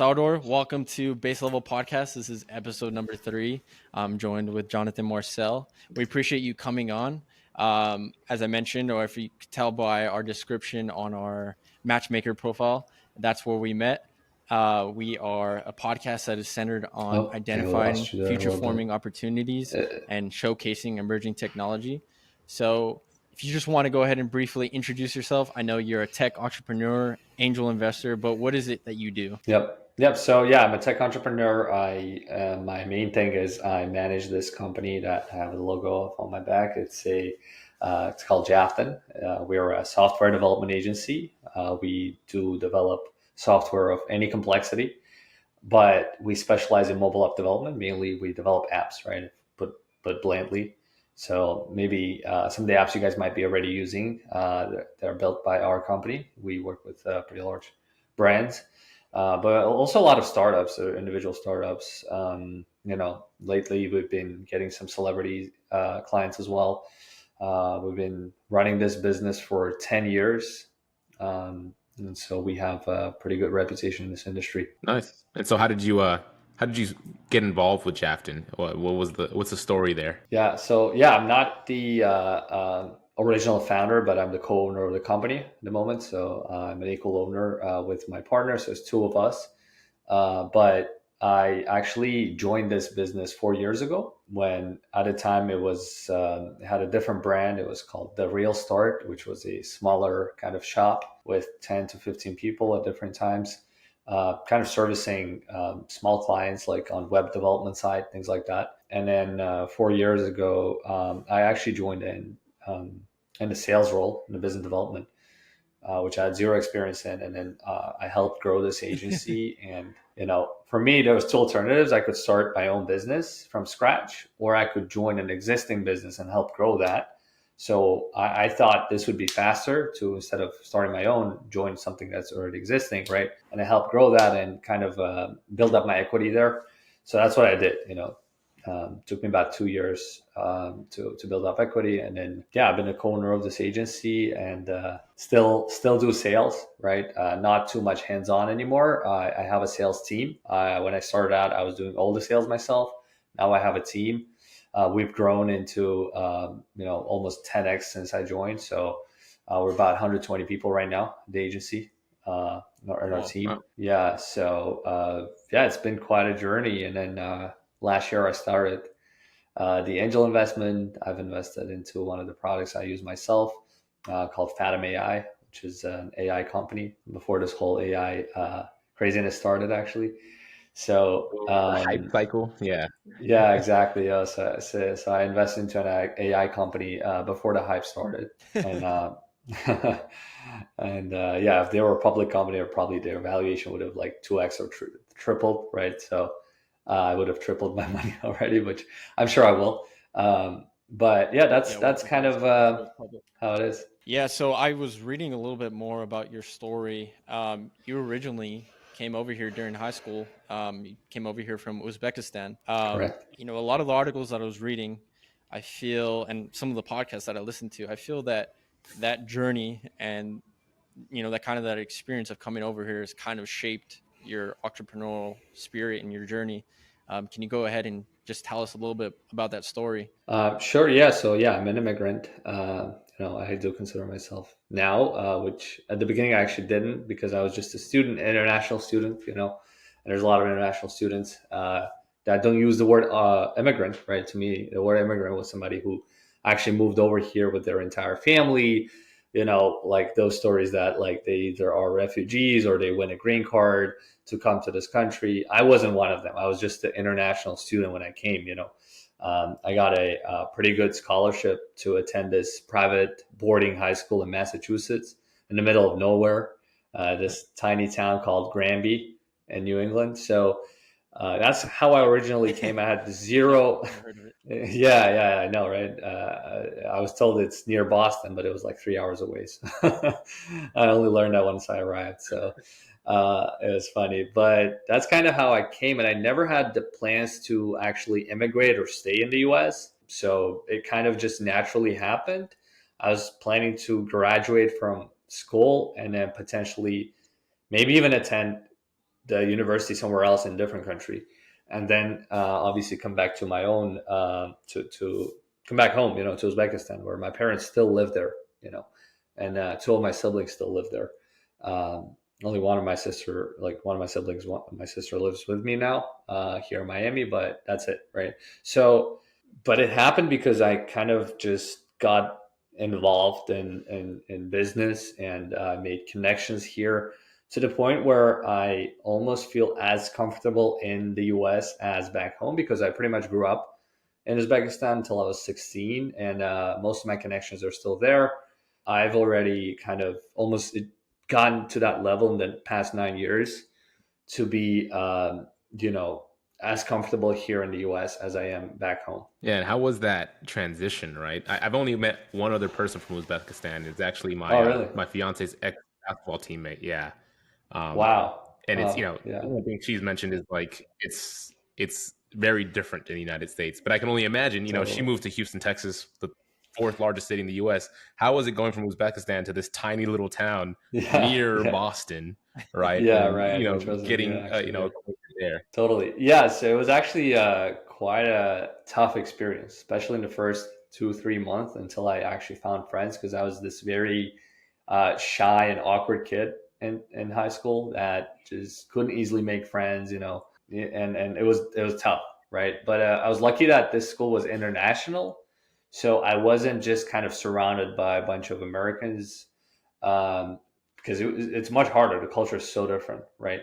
Sardor, welcome to Base Level Podcast. This is episode number 3. I'm joined with Jonathan Marcel. We appreciate you coming on. As I mentioned, or if you could tell by our description on our Matchmaker profile, that's where we met. We are a podcast that is centered on I identifying lost you there a future little bit. forming opportunities and showcasing emerging technology. So if you just want to go ahead and briefly introduce yourself, I know you're a tech entrepreneur, angel investor, but what is it that you do? Yep. So yeah, I'm a tech entrepreneur. My main thing is I manage this company that I have the logo on my back. It's called Jafton. We're a software development agency. We do develop software of any complexity, but we specialize in mobile app development. Mainly, we develop apps, right? Put bluntly. So maybe some of the apps you guys might be already using, they're built by our company. We work with pretty large brands, but also a lot of startups or individual startups. Lately we've been getting some celebrity clients as well. We've been running this business for 10 years. And so we have a pretty good reputation in this industry. Nice. And so how did you get involved with Jafton? What's the story there? Yeah. So yeah, I'm not the original founder, but I'm the co-owner of the company at the moment. So I'm an equal owner with my partner. So it's two of us. But I actually joined this business 4 years ago when at the time it had a different brand. It was called The Real Start, which was a smaller kind of shop with 10 to 15 people at different times, kind of servicing small clients like on web development side, things like that. And then 4 years ago, I actually joined in the sales role in the business development, which I had zero experience in. And then I helped grow this agency. And, for me, there was two alternatives. I could start my own business from scratch, or I could join an existing business and help grow that. So I thought this would be faster to, instead of starting my own, join something that's already existing, right? And I helped grow that and kind of build up my equity there. So that's what I did, took me about 2 years to build up equity. And then, I've been a co-owner of this agency and still do sales, right? Not too much hands-on anymore. I have a sales team. When I started out, I was doing all the sales myself. Now I have a team. We've grown into, almost 10x since I joined. So we're about 120 people right now, the agency, in our team. Wow. Yeah. So, it's been quite a journey. And then last year I started the angel investment. I've invested into one of the products I use myself called Fathom AI, which is an AI company before this whole AI craziness started, actually. So Hype cycle. Yeah. yeah, exactly. So I invested into an AI company before the hype started, and if they were a public company, probably their valuation would have like 2x or tripled, right? So I would have tripled my money already, which I'm sure I will. But yeah, that's kind of how it is. Yeah, so I was reading a little bit more about your story. You originally came over here during high school. You came over here from Uzbekistan. Correct. A lot of the articles that I was reading, I feel, and some of the podcasts that I listened to, I feel that journey and, that experience of coming over here has kind of shaped your entrepreneurial spirit and your journey. Can you go ahead and just tell us a little bit about that story? Sure. Yeah. So yeah, I'm an immigrant. I do consider myself now, which at the beginning I actually didn't because I was just a student, international student. And there's a lot of international students that don't use the word immigrant. Right? To me, the word immigrant was somebody who actually moved over here with their entire family. Like those stories that like they either are refugees or they win a green card to come to this country. I wasn't one of them. I was just an international student when I came. I got a pretty good scholarship to attend this private boarding high school in Massachusetts in the middle of nowhere, this tiny town called Granby in New England. So that's how I originally came. I had zero. Yeah, I know, right? I was told it's near Boston, but it was like 3 hours away. So I only learned that once I arrived. So it was funny, but that's kind of how I came. And I never had the plans to actually immigrate or stay in the US. So it kind of just naturally happened. I was planning to graduate from school and then potentially maybe even attend the university somewhere else in a different country, and then obviously come back to my own to come back home, to Uzbekistan, where my parents still live there, and two of my siblings still live there. Only one of my sister, like one of my siblings, my sister lives with me now here in Miami, but that's it, right? So, but it happened because I kind of just got involved in business and made connections here to the point where I almost feel as comfortable in the US as back home, because I pretty much grew up in Uzbekistan until I was 16, and most of my connections are still there. I've already kind of almost gotten to that level in the past 9 years to be, as comfortable here in the US as I am back home. Yeah, and how was that transition, right? I've only met one other person from Uzbekistan. It's actually Oh, my really? my fiance's ex basketball teammate. Yeah, um, Wow. and it's Oh, yeah. one thing she's mentioned is like it's very different in the United States. But I can only imagine, she Totally. moved to Houston, Texas, the fourth largest city in the U.S. How was it going from Uzbekistan to this tiny little town Yeah. near Yeah. Boston, right? Yeah. And Right. Which wasn't, yeah, getting actually a there. career there. Totally. Yeah. So it was actually quite a tough experience, especially in the first 2 3 months until I actually found friends, because I was this very shy and awkward kid in high school that just couldn't easily make friends, and it was tough, right? But I was lucky that this school was international, so I wasn't just kind of surrounded by a bunch of Americans, um, because it's much harder. The culture is so different, right?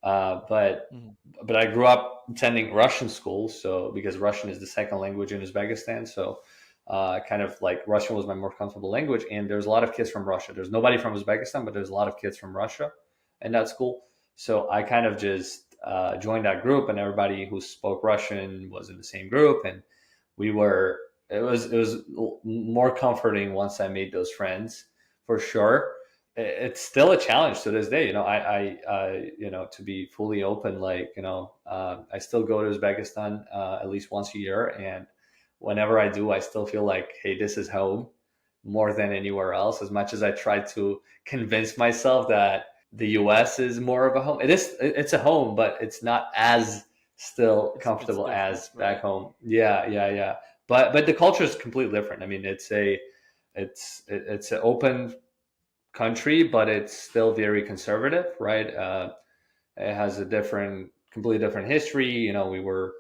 Uh, but Mhm. but I grew up attending Russian school, so because Russian is the second language in Uzbekistan, so kind of like Russian was my more comfortable language. And there's a lot of kids from Russia. There's nobody from Uzbekistan, but there's a lot of kids from Russia in that school. So I kind of just joined that group, and everybody who spoke Russian was in the same group, and we were. It was more comforting once I made those friends, for sure. It's still a challenge to this day. To be fully open, like, I still go to Uzbekistan at least once a year, and whenever I do, I still feel like, hey, this is home more than anywhere else. As much as I try to convince myself that the US is more of a home, it's a home, but it's not as still It's comfortable different, as back right? home. Yeah, yeah, yeah. But the culture is completely different. I mean, it's an open country, but it's still very conservative, right? It has completely different history. We were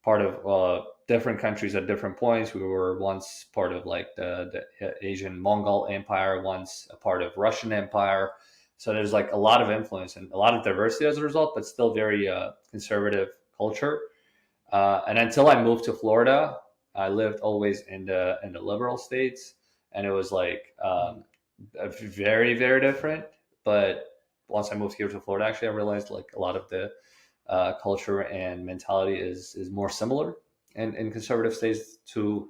part of different countries at different points. We were once part of like the Asian Mongol Empire, once a part of Russian Empire. So there's like a lot of influence and a lot of diversity as a result, but still very conservative culture. And until I moved to Florida, I lived always in the liberal states, and it was like Mhm. very very different. But once I moved here to Florida, actually, I realized like a lot of the culture and mentality is more similar in conservative states to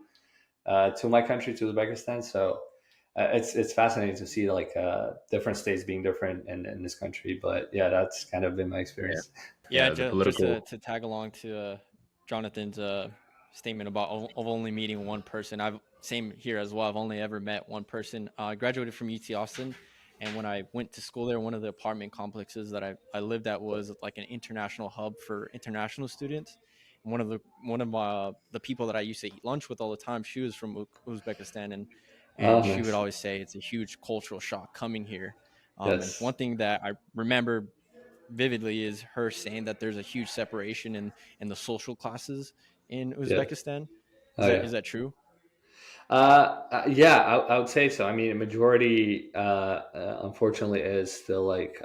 my country, to Uzbekistan. So it's fascinating to see like different states being different in this country. But yeah, that's kind of been my Yeah, experience. Yeah, the just political. to tag along to Jonathan's statement about of only meeting one person. I've same here as well. I've only ever met one person. I graduated from UT Austin, and when I went to school there, one of the apartment complexes that I lived at was like an international hub for international students. And one of the people that I used to eat lunch with all the time, she was from Uzbekistan, Oh, and she would nice. always say it's a huge cultural shock coming here. And Yes. one thing that I remember vividly is her saying that there's a huge separation in the social classes in Yeah. Uzbekistan. Oh, yeah. Is that true? Yeah, I would say so. I mean, a majority, unfortunately, is still like,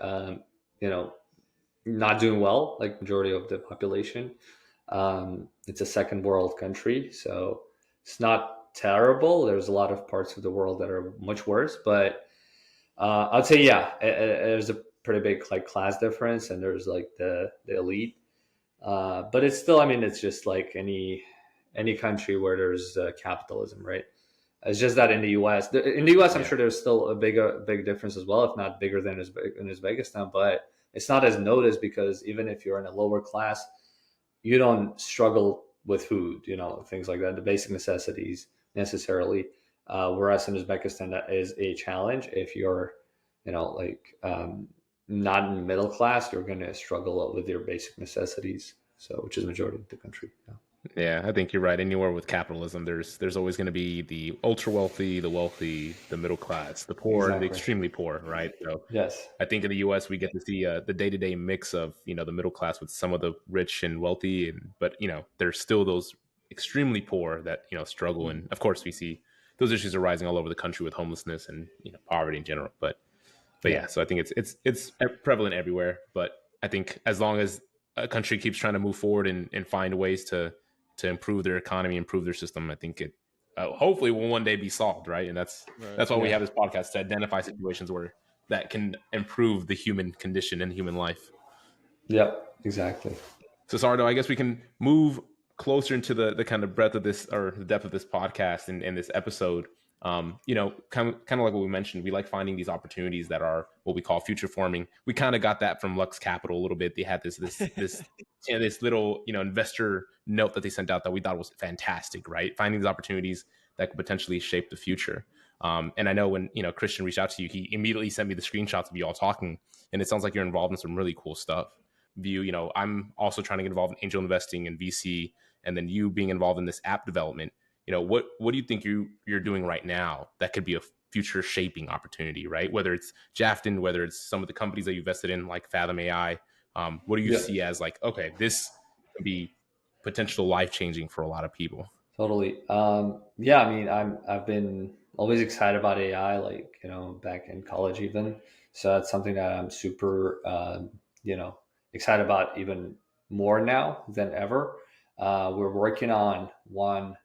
you know, not doing well, like majority of the population. It's a second world country, so it's not terrible. There's a lot of parts of the world that are much worse, but I'd say, yeah, there's a pretty big like class difference, and there's like the elite. But it's still, I mean, it's just like any country where there's capitalism, right? It's just that in the U.S., I'm Yeah, sure there's still a big difference as well, if not bigger than in Uzbekistan. But it's not as noticed, because even if you're in a lower class, you don't struggle with food, things like that, the basic necessities necessarily. Whereas in Uzbekistan, that is a challenge if you're, like, not in the middle class, you're going to struggle with your basic necessities. So, which is the majority of the country. Yeah. Yeah, I think you're right. Anywhere with capitalism, there's always going to be the ultra wealthy, the middle class, the poor, and the Exactly. extremely poor, right? So Yes. I think in the U.S. we get to see the day-to-day mix of the middle class with some of the rich and wealthy, but there's still those extremely poor that struggle, and of course we see those issues are rising all over the country with homelessness and poverty in general. But Yeah. yeah, so I think it's prevalent everywhere. But I think as long as a country keeps trying to move forward and find ways to improve their economy, improve their system, I think it hopefully will one day be solved, right? And Right. that's why we Yeah. have this podcast to identify situations where that can improve the human condition and human life. Yep. Exactly. So Sardo, I guess we can move closer into the kind of breadth of this or the depth of this podcast and this episode. Kind of like what we mentioned, we like finding these opportunities that are what we call future forming. We kind of got that from Lux Capital a little bit. They had this little investor note that they sent out that we thought was fantastic, right? Finding these opportunities that could potentially shape the future. And I know when Christian reached out to you, he immediately sent me the screenshots of you all talking, and it sounds like you're involved in some really cool stuff. I'm also trying to get involved in angel investing and VC, and then you being involved in this app development. What do you think you're doing right now that could be a future shaping opportunity, right? Whether it's Jafton, whether it's some of the companies that you invested in like Fathom AI, what do you Yeah. see as like, okay, this could be potential life changing for a lot of people? Totally. Yeah. I mean, I've been always excited about AI, like back in college even. So that's something that I'm super, excited about even more now than ever. We're working on one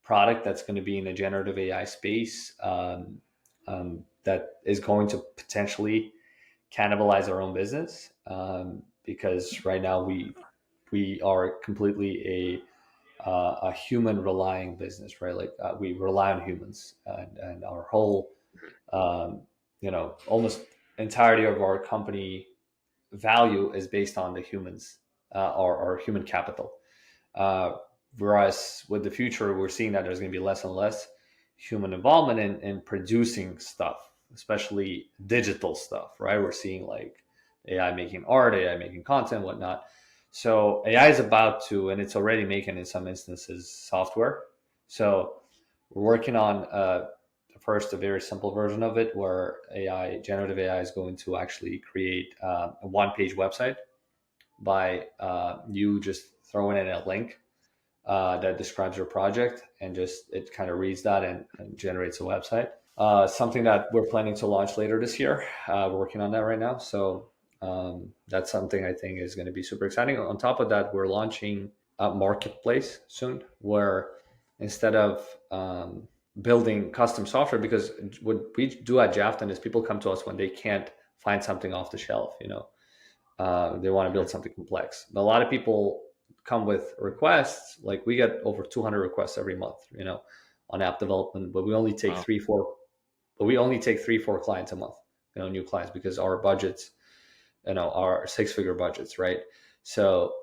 product that's going to be in the generative AI space, that is going to potentially cannibalize our own business, because right now we are completely a human relying business, right? Like we rely on humans, and our whole almost entirety of our company value is based on the humans, or human capital. Uh, Whereas with the future, we're seeing that there's going to be less and less human involvement in producing stuff, especially digital stuff, right? We're seeing like AI making art, AI making content, whatnot. So AI is about to, and it's already making in some instances software. So we're working on first a very simple version of it where generative AI is going to actually create a one-page website by you just throwing in a link that describes your project, and just it kind of reads that and generates a website. Something that we're planning to launch later this year. We're working on that right now. So that's something I think is going to be super exciting. On top of that, we're launching a marketplace soon where instead of building custom software, because what we do at Jafton is people come to us when they can't find something off the shelf, they want to build something complex. But a lot of people come with requests. Like we get over 200 requests every month, on app development, but we only take Wow. 3, 4 clients a month, new clients, because our budgets, are 6-figure budgets, right? So,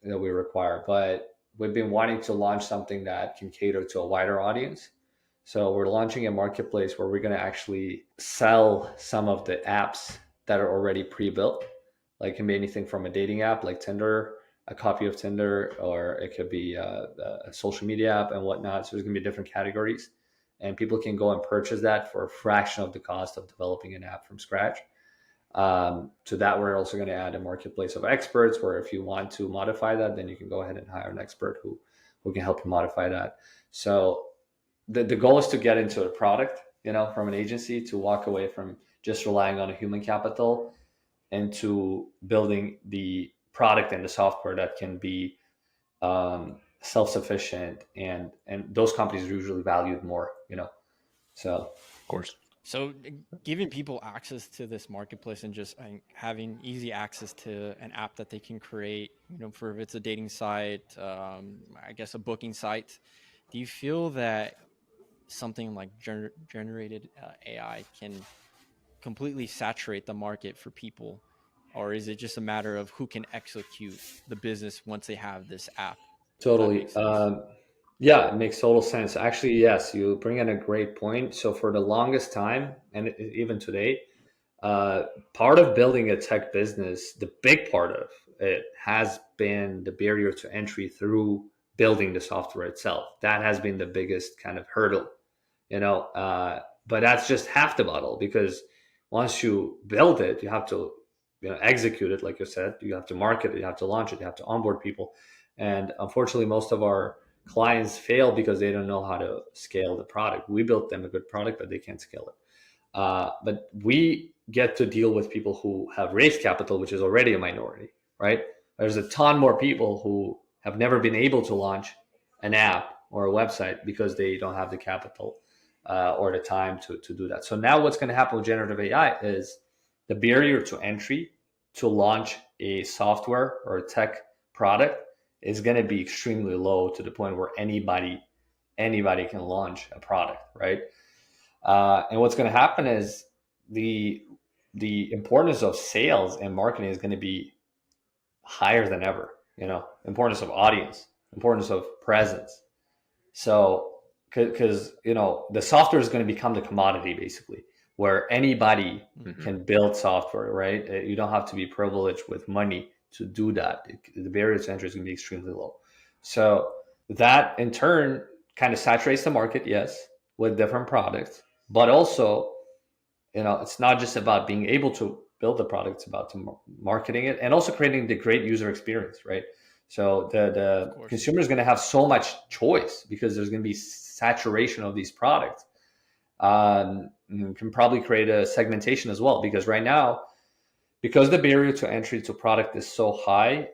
we require, but we've been wanting to launch something that can cater to a wider audience. So we're launching a marketplace where we're going to actually sell some of the apps that are already pre-built. Like it can be anything from a dating app like Tinder, a copy of Tinder, or it could be a social media app and whatnot. So there's going to be different categories, and people can go and purchase that for a fraction of the cost of developing an app from scratch. To that, we're also going to add a marketplace of experts, where if you want to modify that, then you can go ahead and hire an expert who can help you modify that. So the goal is to get into a product, from an agency, to walk away from just relying on a human capital, into building the product and the software that can be self-sufficient, and those companies are usually valued more, so Of course. So giving people access to this marketplace and just having easy access to an app that they can create, for if it's a dating site, I guess a booking site, do you feel that something like generated AI can completely saturate the market for people? Or is it just a matter of who can execute the business once they have this app, if that totally. makes sense? Yeah, it makes total sense. Actually, yes, you bring in a great point. So for the longest time, and even today, part of building a tech business, the big part of it has been the barrier to entry through building the software itself. That has been the biggest kind of hurdle, but that's just half the battle, because once you build it, you have to execute it. Like you said, you have to market it, you have to launch it, you have to onboard people. And unfortunately, most of our clients fail because they don't know how to scale the product. We built them a good product, but they can't scale it. But we get to deal with people who have raised capital, which is already a minority, right? There's a ton more people who have never been able to launch an app or a website because they don't have the capital or the time to do that. So now what's going to happen with generative AI is the barrier to entry to launch a software or a tech product is going to be extremely low, to the point where anybody can launch a product, right? And what's going to happen is the importance of sales and marketing is going to be higher than ever. Importance of audience, importance of presence. So, because the software is going to become the commodity, basically, where anybody can build software, right? You don't have to be privileged with money to do that. The barrier to entry is going to be extremely low. So that in turn kind of saturates the market, yes, with different products. But also, it's not just about being able to build the product, it's about marketing it and also creating the great user experience, right? So the consumer is going to have so much choice because there's going to be saturation of these products. You can probably create a segmentation as well, because right now, because the barrier to entry to product is so high,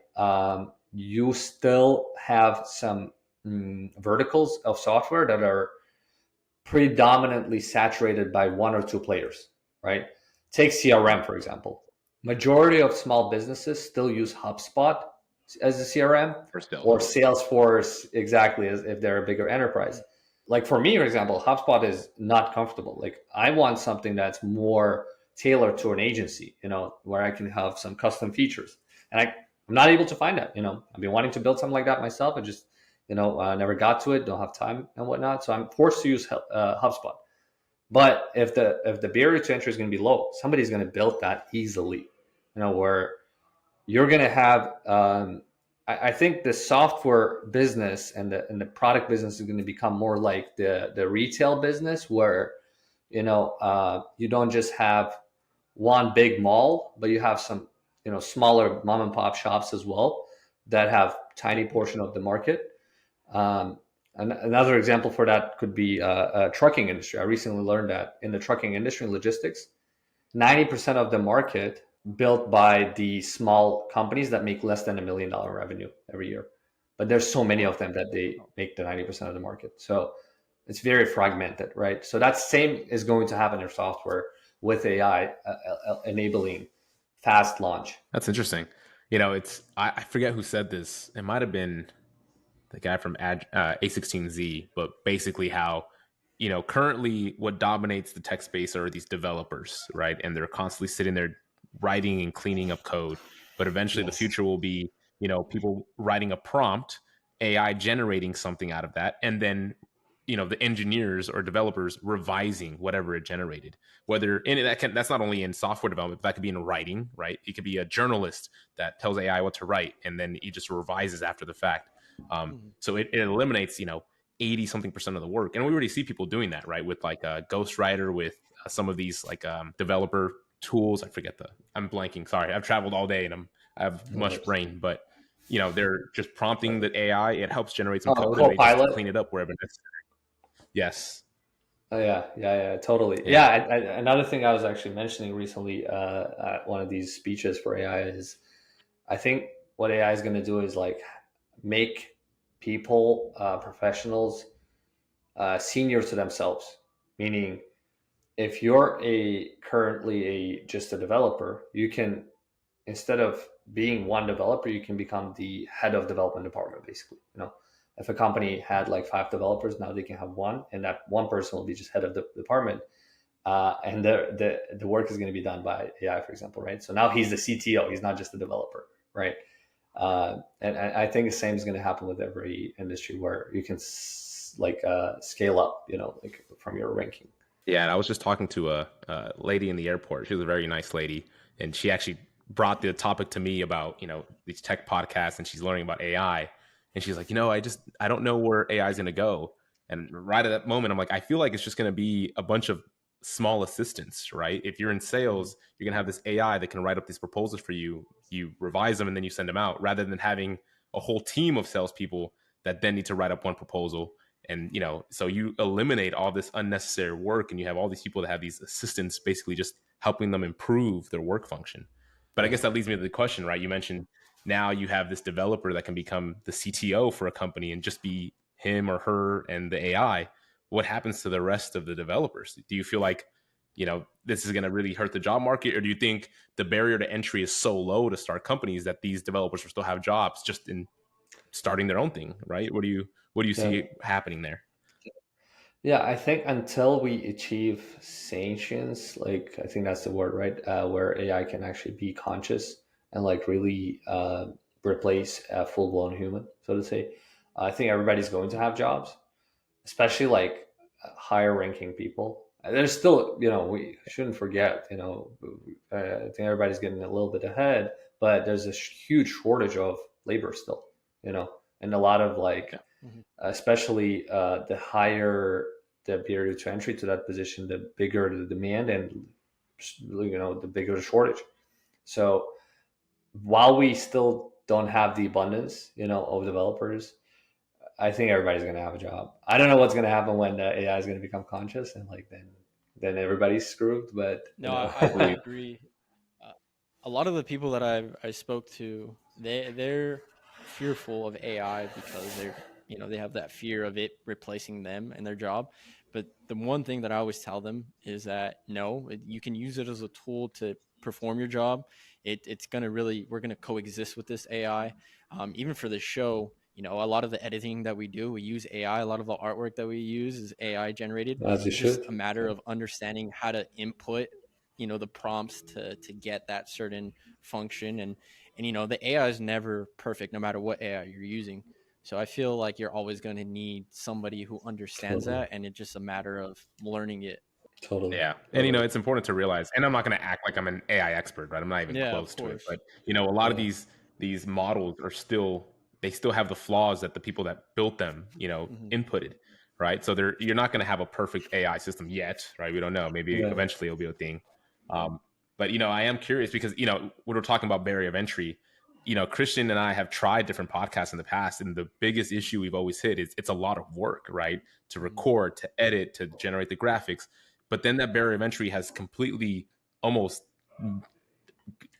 you still have some verticals of software that are predominantly saturated by one or two players, right? Take CRM, for example. Majority of small businesses still use HubSpot as a CRM or Salesforce, exactly, as if they're a bigger enterprise. Like for me, for example, HubSpot is not comfortable. Like I want something that's more tailored to an agency, where I can have some custom features. And I'm not able to find that. I've been wanting to build something like that myself. I just I never got to it, don't have time and whatnot. So I'm forced to use HubSpot. But if the barrier to entry is going to be low, somebody's going to build that easily, where you're going to have, I think the software business and the product business is going to become more like the retail business, where, you don't just have one big mall, but you have some, smaller mom and pop shops as well that have tiny portion of the market. Another example for that could be a trucking industry. I recently learned that in the trucking industry, logistics, 90% of the market built by the small companies that make less than $1 million revenue every year. But there's so many of them that they make the 90% of the market. So it's very fragmented, right? So that same is going to happen in software with AI enabling fast launch. That's interesting. I forget who said this. It might have been the guy from A16Z, but basically how, currently what dominates the tech space are these developers, right? And they're constantly sitting there writing and cleaning up code. But eventually the future will be, people writing a prompt, AI generating something out of that, and then, the engineers or developers revising whatever it generated. That's not only in software development, but that could be in writing, right? It could be a journalist that tells AI what to write, and then he just revises after the fact. So it eliminates, 80 something percent of the work. And we already see people doing that, right? With like a Ghostwriter, with some of these like developer tools. I'm blanking. Sorry. I've traveled all day and I have much brain, but they're just prompting the AI. It helps generate some code and they just clean it up wherever necessary. Yes. Oh yeah, totally. Yeah. Another thing I was actually mentioning recently at one of these speeches for AI is, I think what AI is going to do is like make people, professionals, senior to themselves. Meaning, if you're currently just a developer, you can, instead of being one developer, you can become the head of development department, basically. If a company had like 5 developers, now they can have one, and that one person will be just head of the department. And the work is going to be done by AI, for example, right? So now he's the CTO, he's not just a developer, right? And I think the same is going to happen with every industry, where you can scale up, like from your ranking. Yeah, and I was just talking to a lady in the airport. She was a very nice lady, and she actually brought the topic to me about these tech podcasts, and she's learning about AI, and she's like, I don't know where AI is going to go. And right at that moment, I'm like, I feel like it's just going to be a bunch of small assistants, right? If you're in sales, you're going to have this AI that can write up these proposals for you. You revise them, and then you send them out, rather than having a whole team of salespeople that then need to write up one proposal. And so you eliminate all this unnecessary work, and you have all these people that have these assistants basically just helping them improve their work function. But I guess that leads me to the question, right? You mentioned now you have this developer that can become the CTO for a company and just be him or her and the AI. What happens to the rest of the developers? Do you feel like this is going to really hurt the job market, or do you think the barrier to entry is so low to start companies that these developers will still have jobs just in starting their own thing, right? What do you see happening there? Yeah, I think until we achieve sentience, like I think that's the word, right? Where AI can actually be conscious and like really replace a full blown human, so to say. I think everybody's going to have jobs, especially like higher ranking people. There's still, we shouldn't forget, I think everybody's getting a little bit ahead, but there's a huge shortage of labor still, and a lot of like, especially the higher the barrier to entry to that position, the bigger the demand, and the bigger the shortage. So while we still don't have the abundance, of developers, I think everybody's going to have a job. I don't know what's going to happen when AI is going to become conscious, and like then everybody's screwed. But no, I agree. A lot of the people that I spoke to, they're fearful of AI because they have that fear of it replacing them and their job. But the one thing that I always tell them is that no, you can use it as a tool to perform your job. It's gonna we're gonna coexist with this AI. Even for the show, a lot of the editing that we do, we use AI. A lot of the artwork that we use is AI generated. as you It's just should. a matter of understanding how to input the prompts to get that certain function. And the AI is never perfect no matter what AI you're using. So I feel like you're always going to need somebody who understands Totally. that, and it's just a matter of learning it. Totally. Yeah. And, Totally. it's important to realize, and I'm not going to act like I'm an AI expert, right? I'm not even Yeah, of close to it. course. But, a lot of Yeah. these models are they still have the flaws that the people that built them, Hmm. inputted, right? So you're not going to have a perfect AI system yet, right? We don't know. Maybe Yeah. eventually it'll be a thing. But, I am curious because, when we're talking about barrier of entry, Christian and I have tried different podcasts in the past, and the biggest issue we've always hit is it's a lot of work, right? To record, to edit, to generate the graphics. But then that barrier of entry has completely almost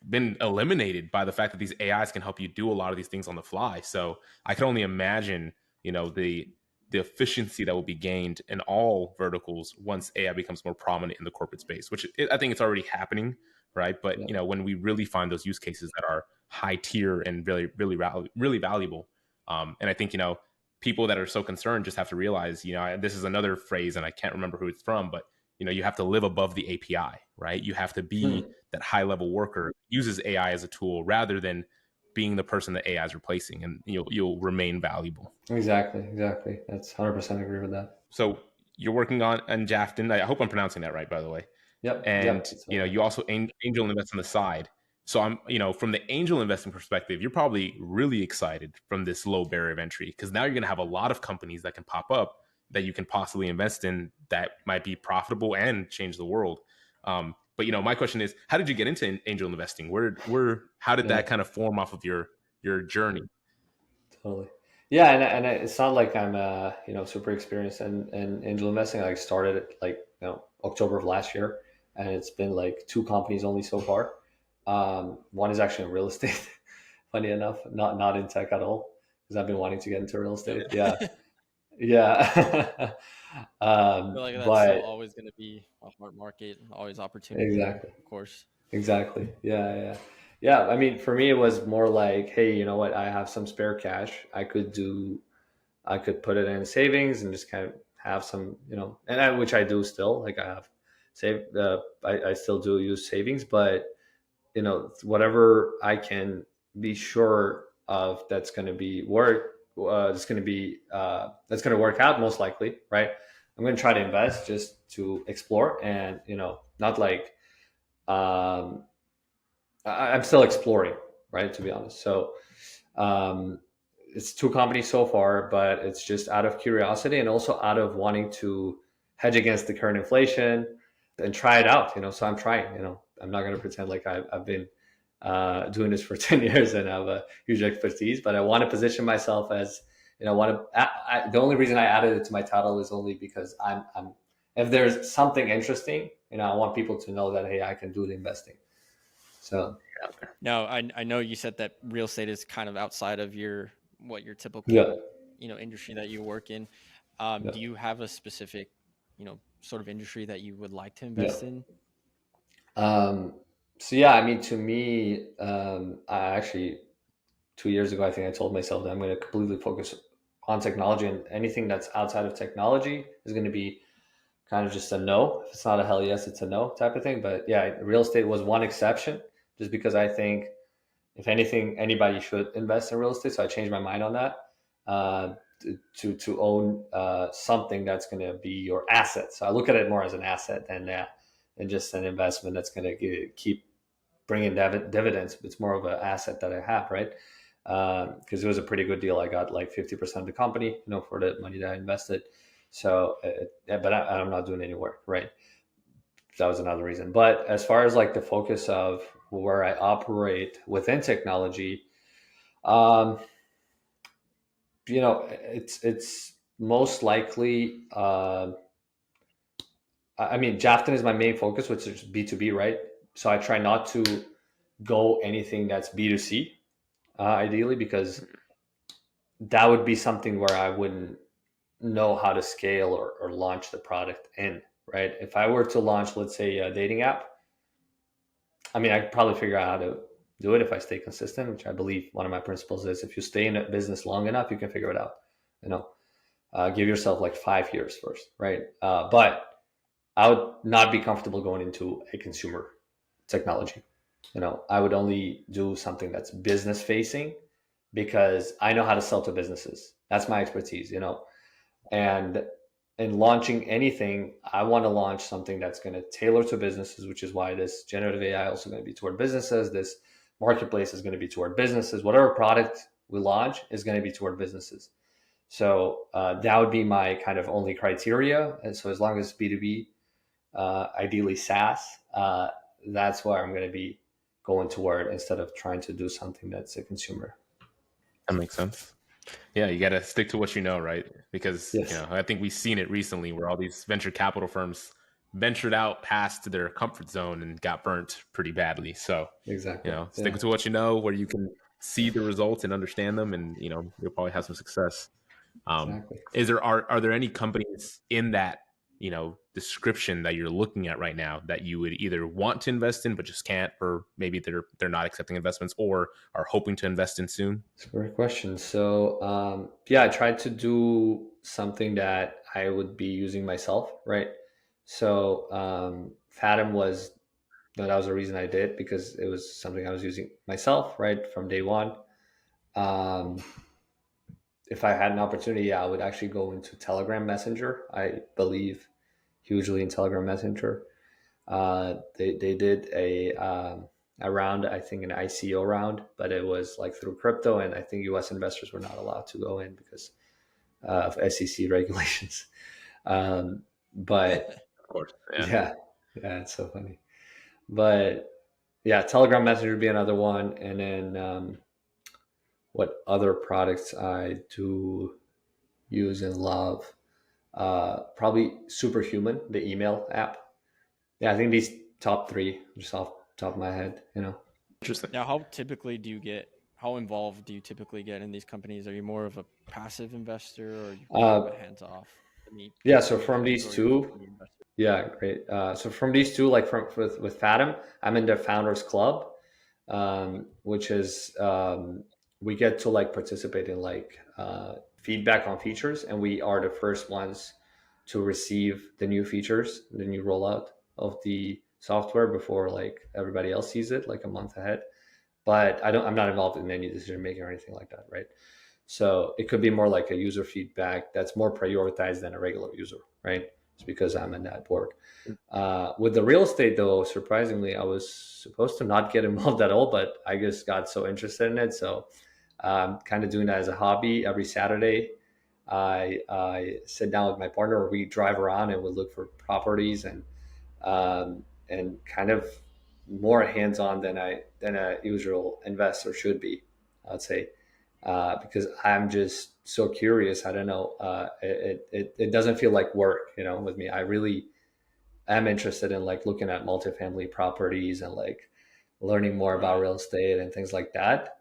been eliminated by the fact that these AIs can help you do a lot of these things on the fly. So I can only imagine, the efficiency that will be gained in all verticals once AI becomes more prominent in the corporate space, which I think it's already happening, right? But Yeah. when we really find those use cases that are high tier and really, really, really valuable, and I think people that are so concerned just have to realize, this is another phrase, and I can't remember who it's from, but you have to live above the API, right? You have to be that high level worker uses AI as a tool rather than being the person that AI is replacing, and you'll remain valuable. Exactly. That's 100% agree with that. So you're working on Jafton. I hope I'm pronouncing that right, by the way. And Yep. you also angel invest on the side. So I'm, from the angel investing perspective, you're probably really excited from this low barrier of entry, because now you're going to have a lot of companies that can pop up that you can possibly invest in that might be profitable and change the world. But my question is, how did you get into angel investing? How did Yeah. that kind of form off of your journey? Totally. Yeah, and it's not like I'm super experienced in angel investing. I started it like October of last year, and it's been like two companies only so far. One is actually in real estate. Funny enough, not in tech at all, because I've been wanting to get into real estate. Yeah, yeah. I feel like that's still But always going to be a hard market, always opportunity there, exactly, of course. exactly. Yeah. I mean, for me, it was more like, hey, you know what? I have some spare cash. I could put it in savings and just kind of have some, which I do still. Like I have save, I still do use savings, but whatever I can be sure of that's going to be work, that's going to work out most likely, right? I'm going to try to invest just to explore, and not like I'm still exploring, right? To be honest, so um, it's 2 companies so far, but it's just out of curiosity and also out of wanting to hedge against the current inflation and try it out. So I'm trying. I'm not going to pretend like I've been doing this for 10 years and have a huge expertise, but I want to position myself as the only reason I added it to my title is only because I'm if there's something interesting, I want people to know that, hey, I can do the investing. So Now, I know you said that real estate is kind of outside of your typical yeah. industry that you work in. Yeah. Do you have a specific sort of industry that you would like to Yeah. invest in? So yeah, I mean, to me, I actually 2 years ago, I think I told myself that I'm going to completely focus on technology, and anything that's outside of technology is going to be kind of just a no. If it's not a hell yes, it's a no type of thing. But yeah, real estate was one exception, just because I think if anything, anybody should invest in real estate. So I changed my mind on that. To own something that's going to be your asset. So I look at it more as an asset than just an investment that's going to keep bringing dividends. It's more of an asset that I have, right? Because it was a pretty good deal. I got like 50% of the company, for the money that I invested. So, but I'm not doing any work, right? That was another reason. But as far as like the focus of where I operate within technology, it's most likely. I mean, Jafton is my main focus, which is B2B, right? So I try not to go anything that's B2C, ideally, because that would be something where I wouldn't know how to scale or launch the product in, right? If I were to launch, let's say, a dating app, I mean, I could probably figure out how to do it if I stay consistent, which I believe one of my principles is if you stay in a business long enough, you can figure it out. Give yourself like 5 years first, right? But I would not be comfortable going into a consumer technology. I would only do something that's business facing because I know how to sell to businesses. That's my expertise, and in launching anything, I want to launch something that's going to tailor to businesses, which is why this generative AI also going to be toward businesses. This marketplace is going to be toward businesses. Whatever product we launch is going to be toward businesses. So that would be my kind of only criteria. And so as long as it's B2B, ideally SaaS, that's where I'm going to be going toward instead of trying to do something that's a consumer. That makes sense. Yeah, you got to stick to what you know, right? Because Yes. I think we've seen it recently where all these venture capital firms ventured out past their comfort zone and got burnt pretty badly. So Exactly. stick to what you know, where you can see the results and understand them, and you'll probably have some success. Exactly. Are there any companies in that description that you're looking at right now that you would either want to invest in but just can't, or maybe they're not accepting investments or are hoping to invest in soon? It's a great question. So yeah, I tried to do something that I would be using myself, right? So Fathom was that was the reason I did, because it was something I was using myself, right, from day one. If I had an opportunity, I would actually go into Telegram Messenger. I believe hugely in Telegram Messenger. They did a round, I think an ICO round, but it was like through crypto, and I think US investors were not allowed to go in because of SEC regulations. But Of course, yeah, it's so funny. But yeah, Telegram Messenger would be another one, and then what other products I do use and love? Probably Superhuman, the email app. Yeah, I think these top 3, just off the top of my head. Interesting. Now, how involved do you typically get in these companies? Are you more of a passive investor, or are you more of a hands-off? Yeah, so from these two, yeah, great. So from these two, like with Fathom, I'm in the Founders Club, which is we get to like participate in like feedback on features, and we are the first ones to receive the new features, the new rollout of the software before like everybody else sees it like a month ahead. But I'm not involved in any decision making or anything like that, right? So it could be more like a user feedback that's more prioritized than a regular user, right? It's because I'm a network. With the real estate, though, surprisingly, I was supposed to not get involved at all, but I just got so interested in it. So I'm kind of doing that as a hobby. Every Saturday, I sit down with my partner, or we drive around and we look for properties, and kind of more hands-on than a usual investor should be, I'd say, because I'm just so curious. I don't know. It doesn't feel like work, with me. I really am interested in like looking at multifamily properties and like learning more about real estate and things like that.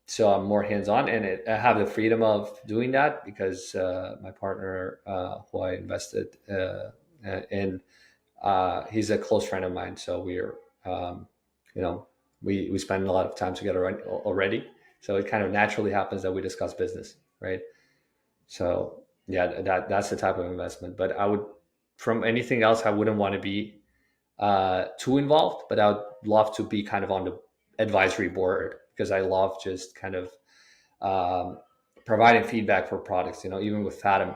So I'm more hands-on, and I have the freedom of doing that because my partner, who I invested in, he's a close friend of mine. So we're, we spend a lot of time together already. So it kind of naturally happens that we discuss business, right? So yeah, that's the type of investment. But from anything else, I wouldn't want to be too involved, but I would love to be kind of on the advisory board, because I love just kind of providing feedback for products. Even with Fathom,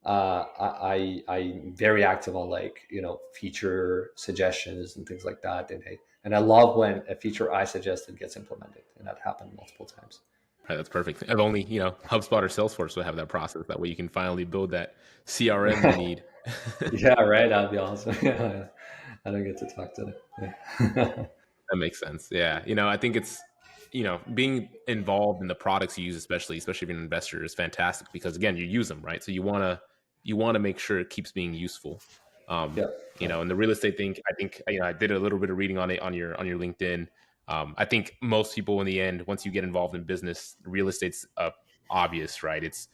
I'm very active on like feature suggestions and things like that, and I love when a feature I suggested gets implemented, and that happened multiple times. Right, that's perfect. If only HubSpot or Salesforce would have that process. That way you can finally build that CRM you need. Yeah, right. That'd be awesome. I don't get to talk to them. Yeah. That makes sense. Yeah, I think it's being involved in the products you use, especially if you're an investor, is fantastic, because again, you use them, right? So you want to make sure it keeps being useful. And the real estate thing, I think I did a little bit of reading on it on your LinkedIn. I think most people in the end, once you get involved in business, real estate's obvious, right? It's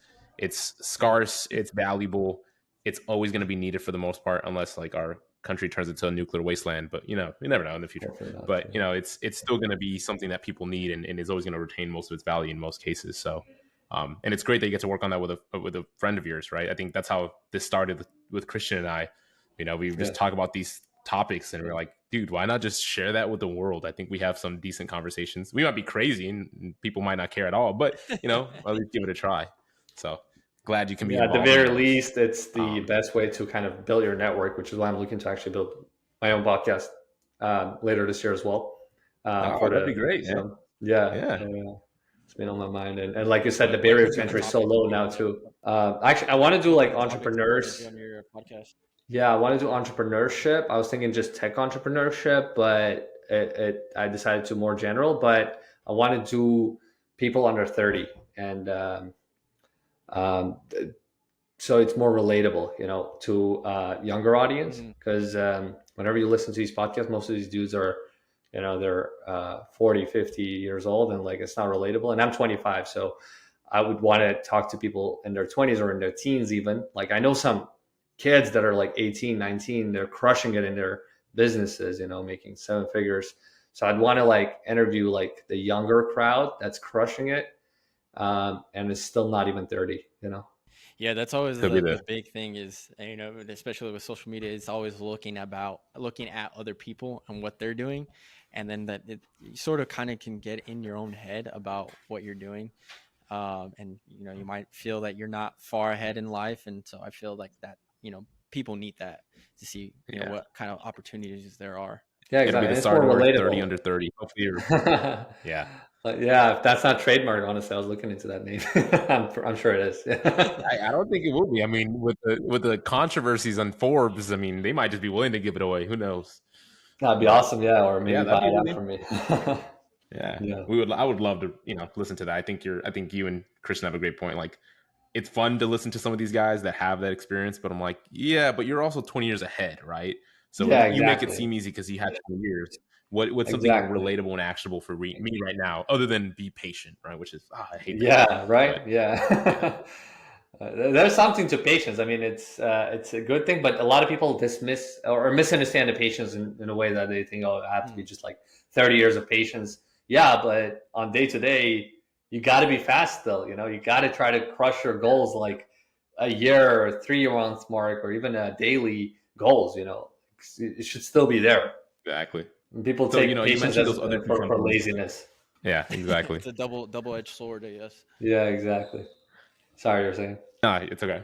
scarce, it's valuable, it's always going to be needed for the most part, unless like our country turns into a nuclear wasteland. But you never know in the future. But it's still going to be something that people need, and is always going to retain most of its value in most cases. So, and it's great that you get to work on that with a friend of yours, right? I think that's how this started with Christian and I. We just talk about these topics, and we're like, dude, why not just share that with the world? I think we have some decent conversations. We might be crazy and people might not care at all, but at least give it a try. So glad you can be at the involved very in least. It's the best way to kind of build your network, which is why I'm looking to actually build my own podcast later this year as well. That'd be great. Yeah. It's been on my mind, and like you said, the barrier to entry is so low now too. Actually, I want to do like entrepreneurs on your podcast. Yeah, I want to do entrepreneurship. I was thinking just tech entrepreneurship, but I decided to more general. But I want to do people under 30, and so it's more relatable, to younger audience. Because whenever you listen to these podcasts, most of these dudes are, they're 40, 50 years old, and like it's not relatable. And I'm 25, so I would want to talk to people in their 20s or in their teens even. Like I know some kids that are like 18, 19, they're crushing it in their businesses, making 7 figures. So I'd want to like interview like the younger crowd that's crushing it, and is still not even 30, Yeah, that's always the big thing is, especially with social media, it's always looking at other people and what they're doing. And then that you sort of kind of can get in your own head about what you're doing. And, you might feel that you're not far ahead in life. And so I feel like that, people need that to see, what kind of opportunities there are. Yeah, exactly. It's more relatable. 30 under 30. Hopefully yeah. Yeah, if that's not trademark, honestly, I was looking into that name. I'm sure it is. I don't think it will be. I mean, with the controversies on Forbes, I mean, they might just be willing to give it away. Who knows? That'd be awesome. Yeah, or maybe buy it out from me. Yeah. I would love to, listen to that. I think you and Christian have a great point. Like, it's fun to listen to some of these guys that have that experience, but I'm like, yeah, but you're also 20 years ahead, right? So you make it seem easy because you had 20 years. What's something relatable and actionable for me right now, other than be patient, right? Which is, I hate that. Yeah, right. But, yeah. There's something to patience. I mean, it's a good thing, but a lot of people dismiss or misunderstand the patience in a way that they think, I have to be just like 30 years of patience. Yeah, but on day to day, you got to be fast still. You got to try to crush your goals like a year or 3 month mark, or even a daily goals. It should still be there. Exactly. And people take patience for laziness. Yeah, exactly. It's a double-edged sword, I guess. Yeah, exactly. Sorry, you're saying. It's okay.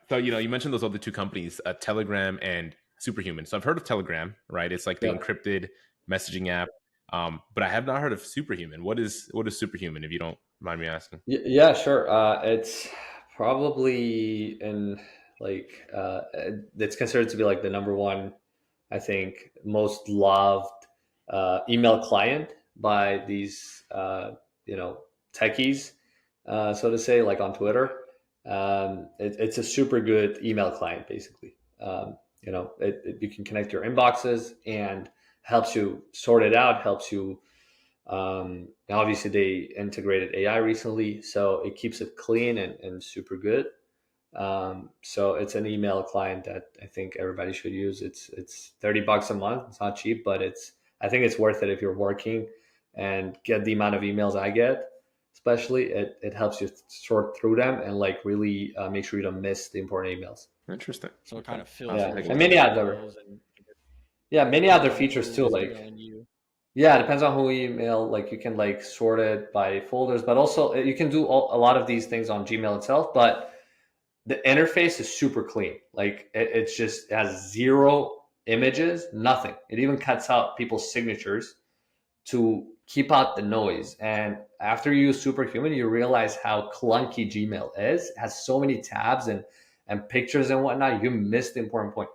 So you mentioned those other two companies, Telegram and Superhuman. So I've heard of Telegram, right? It's like the Yeah. encrypted messaging app. But I have not heard of Superhuman. What is Superhuman, if you don't mind me asking? Yeah, sure. It's probably in like it's considered to be like the number one, I think, most loved email client by these techies, so to say, like on Twitter. It's a super good email client, basically. You can connect your inboxes and helps you sort it out, helps you obviously, they integrated AI recently, so it keeps it clean and super good. So it's an email client that I think everybody should use. It's $30 a month. It's not cheap, but I think it's worth it if you're working and get the amount of emails I get. Especially, it helps you sort through them and like really make sure you don't miss the important emails. Interesting. So it kind of Yeah, filters and the many other emails and many depends other on features who too. is Like emailing you. yeah, it depends on who you email. Like you can like sort it by folders, but also you can do a lot of these things on Gmail itself. But the interface is super clean. Like it's just it has zero images, nothing. It even cuts out people's signatures to keep out the noise. And after you use Superhuman, you realize how clunky Gmail is. It has so many tabs and pictures and whatnot. You miss the important point.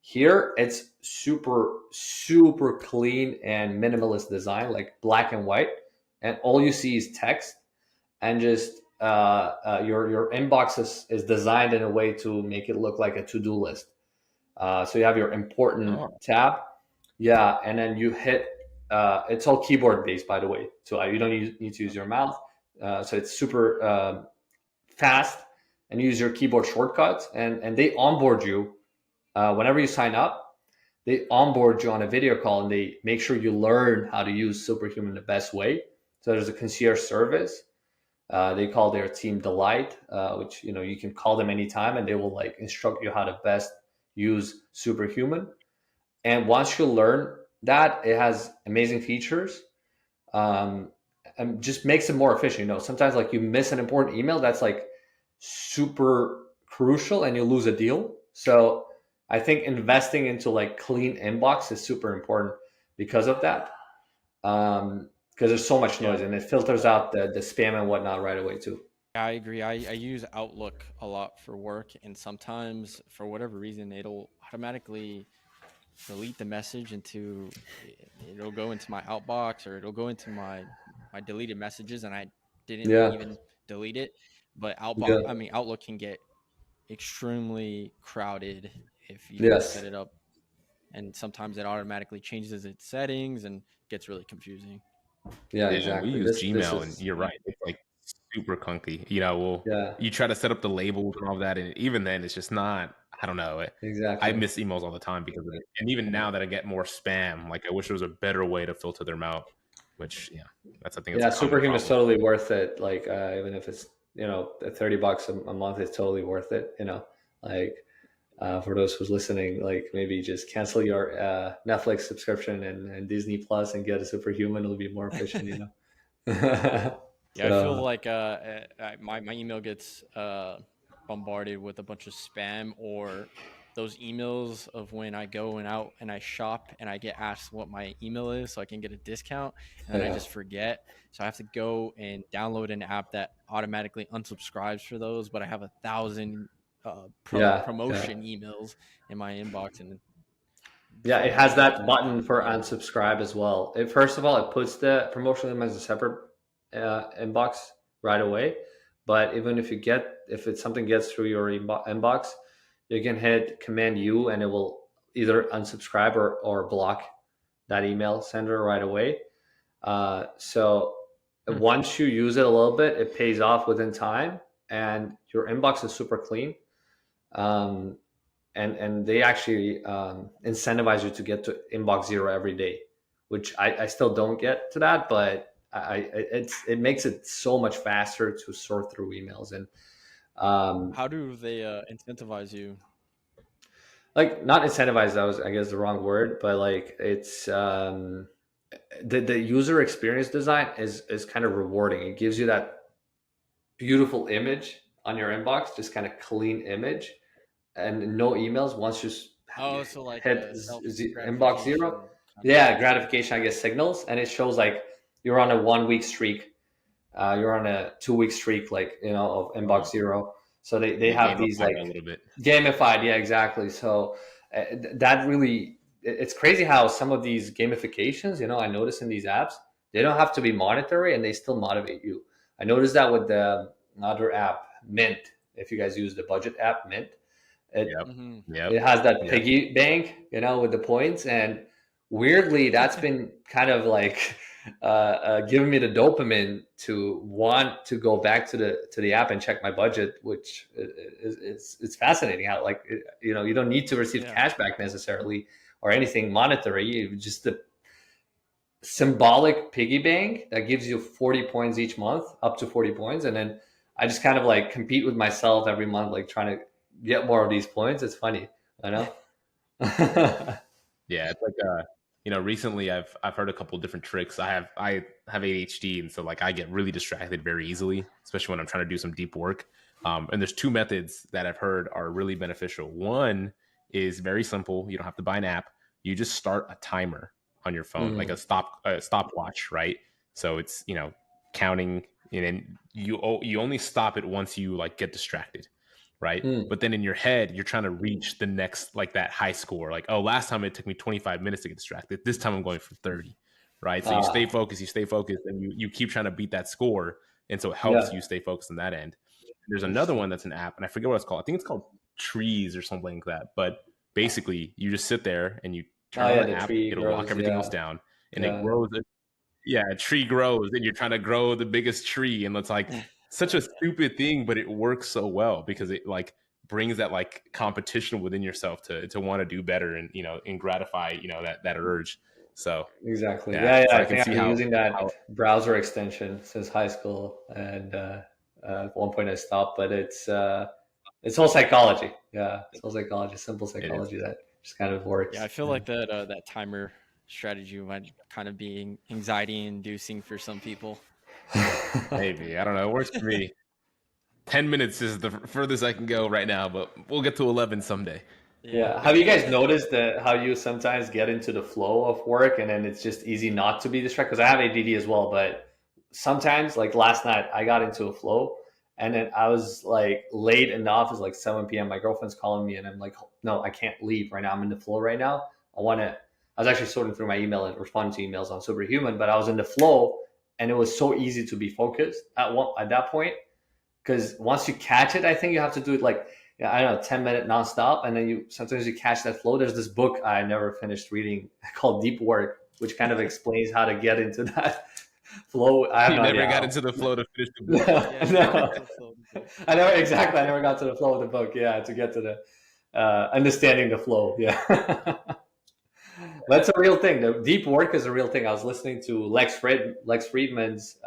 Here, it's super clean and minimalist design, like black and white, and all you see is text. And just your inbox is designed in a way to make it look like a to do list. So you have your important Oh, tab, yeah, and then you hit. It's all keyboard based, by the way, so you don't need to use your mouth. So it's super fast, and use your keyboard shortcuts, and they onboard you whenever you sign up. They onboard you on a video call, and they make sure you learn how to use Superhuman the best way. So there's a concierge service. They call their team Delight, which you can call them anytime, and they will like instruct you how to best use Superhuman. And once you learn that, it has amazing features, um, and just makes it more efficient. Sometimes like you miss an important email that's like super crucial, and you lose a deal. So I think investing into like clean inbox is super important because of that. Because there's so much noise, and it filters out the spam and whatnot right away too. I agree. I use Outlook a lot for work, and sometimes for whatever reason, it'll automatically delete the message it'll go into my outbox, or it'll go into my deleted messages, and I didn't Yeah, even delete it. But yeah, Outlook can get extremely crowded if you don't set yes, it up, and sometimes it automatically changes its settings and gets really confusing. yeah, yeah. We exactly. use This Gmail, and is you're right. It's like super clunky. yeah, You try to set up the labels and all that, and even then, it's just not. I don't know. I exactly. miss emails all the time because of it. And even now that I get more spam, like I wish there was a better way to filter them out. Which, yeah, I think it's Yeah, a common Superhuman is problem. totally worth it. Like even if it's $30 a month, it's totally worth it. Like for those who's listening, like maybe just cancel your Netflix subscription and Disney Plus and get a Superhuman. It'll be more efficient. Yeah, I feel So like my email gets bombarded with a bunch of spam, or those emails of when I go and out and I shop and I get asked what my email is so I can get a discount, and then I yeah, just forget. So I have to go and download an app that automatically unsubscribes for those. But I have 1,000 yeah. promotion emails in my inbox, and Yeah, before it I know has it, I that can't button even for read it. unsubscribe as well. First of all, it puts the promotional email as a separate inbox right away. But even if it's something gets through your inbox, you can hit Command U, and it will either unsubscribe or block that email sender right away. So Hmm. once you use it a little bit, it pays off within time, and your inbox is super clean. Um, and they actually incentivize you to get to inbox zero every day, which I still don't get to that, but it makes it so much faster to sort through emails. And um, How do they incentivize you? like not incentivize, that was I guess the wrong word, but like it's the user experience design is kind of rewarding. It gives you that beautiful image on your inbox, just kind of clean image, and no emails once you Oh, so like hit a self inbox zero. gratification kind of Yeah, thing. gratification, I guess, signals, and it shows like you're on a 1 week streak, you're on a 2 week streak, like, of inbox Wow. zero. So they They have these gamified like it a little bit. gamified, yeah, exactly. So that really, it's crazy how some of these gamifications, I notice in these apps, they don't have to be monetary and they still motivate you. I noticed that with the other app, Mint. If you guys use the budget app, Mint, it Yep. Hmm. Yep. it has that Yep. piggy bank, with the points, and weirdly, that's been kind of like giving me the dopamine to want to go back to the app and check my budget, which it's fascinating how, like, you don't need to receive Yeah. cash back necessarily or anything monetary. Just the symbolic piggy bank that gives you 40 points each month, up to 40 points, and then I just kind of like compete with myself every month, like trying to get more of these points. It's funny, I know. Yeah, it's like recently I've heard a couple different tricks. I have ADHD, and so like I get really distracted very easily, especially when I'm trying to do some deep work. And there's two methods that I've heard are really beneficial. One is very simple. You don't have to buy an app. You just start a timer on your phone, like Mm, a stopwatch, right? So it's counting, and then you only stop it once you like get distracted, right? mm. But then in your head, you're trying to reach the next, like that high score. Like, oh, last time it took me 25 minutes to get distracted. This time I'm going for 30, right? So Ah, you stay focused, and you keep trying to beat that score. And so it helps yeah. you stay focused on that end. There's another Interesting. one that's an app, and I forget what it's called. I think it's called Trees or something like that. But basically, you just sit there and you Oh turn on yeah, the the app, tree it'll lock grows. everything Yeah, else down, and it yeah. grows. Yeah, a tree grows, and you're trying to grow the biggest tree, and it's like such a stupid thing, but it works so well because it like brings that like competition within yourself to want to do better, and gratify that urge. So Exactly. yeah, Yeah, yeah. so I I can think I've see been how using that browser extension since high school, and at one point I stopped. But it's all psychology. Yeah, it's all psychology, simple it is. psychology that just kind of Yeah, I works. feel Yeah. like that timer strategy might kind of be anxiety inducing for some people. Maybe, I don't know. It works for me. 10 minutes is the furthest I can go right now, but we'll get to 11 someday. Yeah. Yeah. Have you guys noticed that how you sometimes get into the flow of work and then it's just easy not to be distracted? Because I have ADD as well, but sometimes, like last night, I got into a flow and then I was like late in the office, like 7 p.m. My girlfriend's calling me and I'm like, no, I can't leave right now. I'm in the flow right now. I was actually sorting through my email and responding to emails on Superhuman, but I was in the flow and it was so easy to be focused at that point, because once you catch it, I think you have to do it like, yeah, I don't know, 10-minute nonstop, and then sometimes you catch that flow. There's this book I never finished reading called Deep Work, which kind of explains how to get into that flow. I have You no never idea got how. into the flow to finish the book. No, Yeah, never got no. to the flow of the book. I never got to the flow of the book. Yeah, to get to the understanding the flow. Yeah. That's a real thing. The deep work is a real thing. I was listening to Lex Friedman's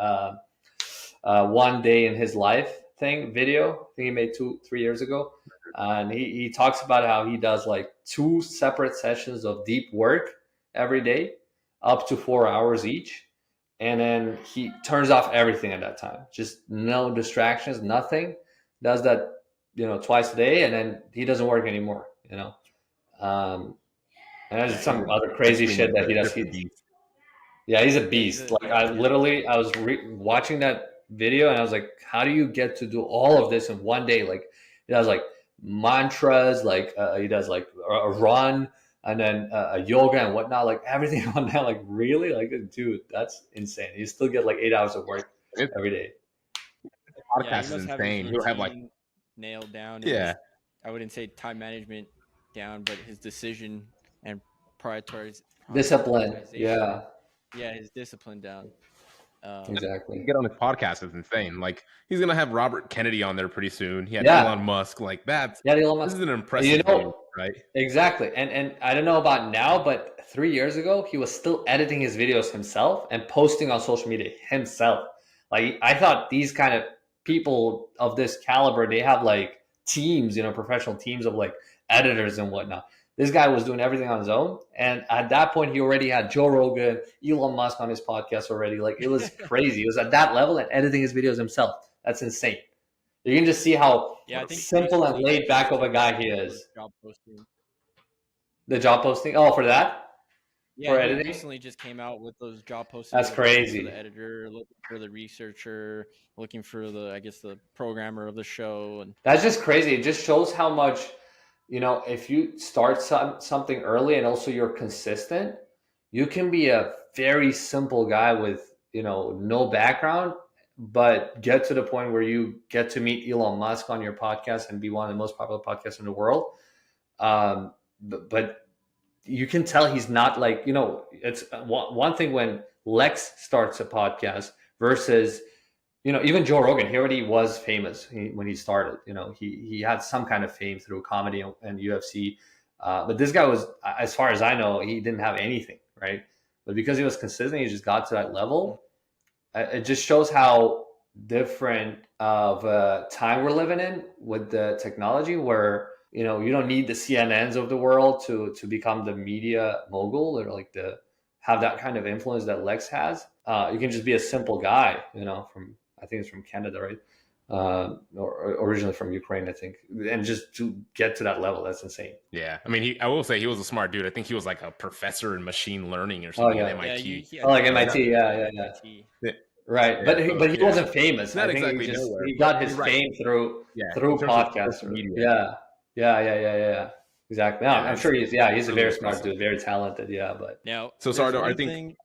one day in his life thing video. I think he made 2 3 years ago, and he talks about how he does like two separate sessions of deep work every day, up to 4 hours each, and then he turns off everything at that time. Just no distractions, nothing. Does that twice a day, and then he doesn't work anymore. Um, and there's Yeah, some other Lex crazy shit Friedman's that he a does. different beast. Yeah, he's a Yeah, he's beast. a Like I yeah. literally, I was watching that video and I was like, how do you get to do all of this in one day? Like he does like mantras, like he does like a run and then a yoga and whatnot, like everything on that. Like really, like dude, that's insane. You still get like 8 hours of work His every day. Yeah, he podcast is must have his insane. He'll have like, routine nailed down and yeah, his, I wouldn't say time management down, but his decision and Discipline. prioritization. Yeah, Yeah, his discipline down. exactly. get on his podcast is insane. Like he's gonna have Robert Kennedy on there pretty soon. He had Yeah, Elon Musk. Like yeah. Elon this Musk. is an You impressive dude, know, right? exactly. And I don't know about now, but 3 years ago, he was still editing his videos himself and posting on social media himself. Like I thought these kind of people of this caliber, they have like teams, professional teams of like editors and whatnot. This guy was doing everything on his own. And at that point, he already had Joe Rogan, Elon Musk on his podcast already. Like, it was crazy. It was at that level and editing his videos himself. That's insane. You can just see how Yeah, I think simple and laid back of a guy he is. Job posting. The job posting? Oh, for that? Yeah, For he editing? recently just came out with those job postings. That's looking crazy. For the editor, looking for the researcher, looking for the, I guess, the programmer of the show. And that's just crazy. It just shows how much, you know, if you start something early and also you're consistent, you can be a very simple guy with, you know, no background, but get to the point where you get to meet Elon Musk on your podcast and be one of the most popular podcasts in the world. But you can tell he's not like, you know, it's one thing when Lex starts a podcast versus, you know, even Joe Rogan, he already was famous when he started. You know, he had some kind of fame through comedy and UFC. But this guy was, as far as I know, he didn't have anything, right? But because he was consistent, he just got to that level. It just shows how different of a time we're living in with the technology where, you know, you don't need the CNNs of the world to become the media mogul or like to have that kind of influence that Lex has. You can just be a simple guy, you know, I think it's from Canada, right? Or originally from Ukraine, I think. And just to get to that level, that's insane. Yeah. I mean, I will say he was a smart dude. I think he was like a professor in machine learning or something at MIT. Yeah, like MIT, yeah. Right, Yeah, but he wasn't famous. Not I think exactly nowhere. he got his fame through podcasts. Yeah. Exactly. No, I'm sure he's a very smart dude, very talented. Yeah, but now, so Sardor, I think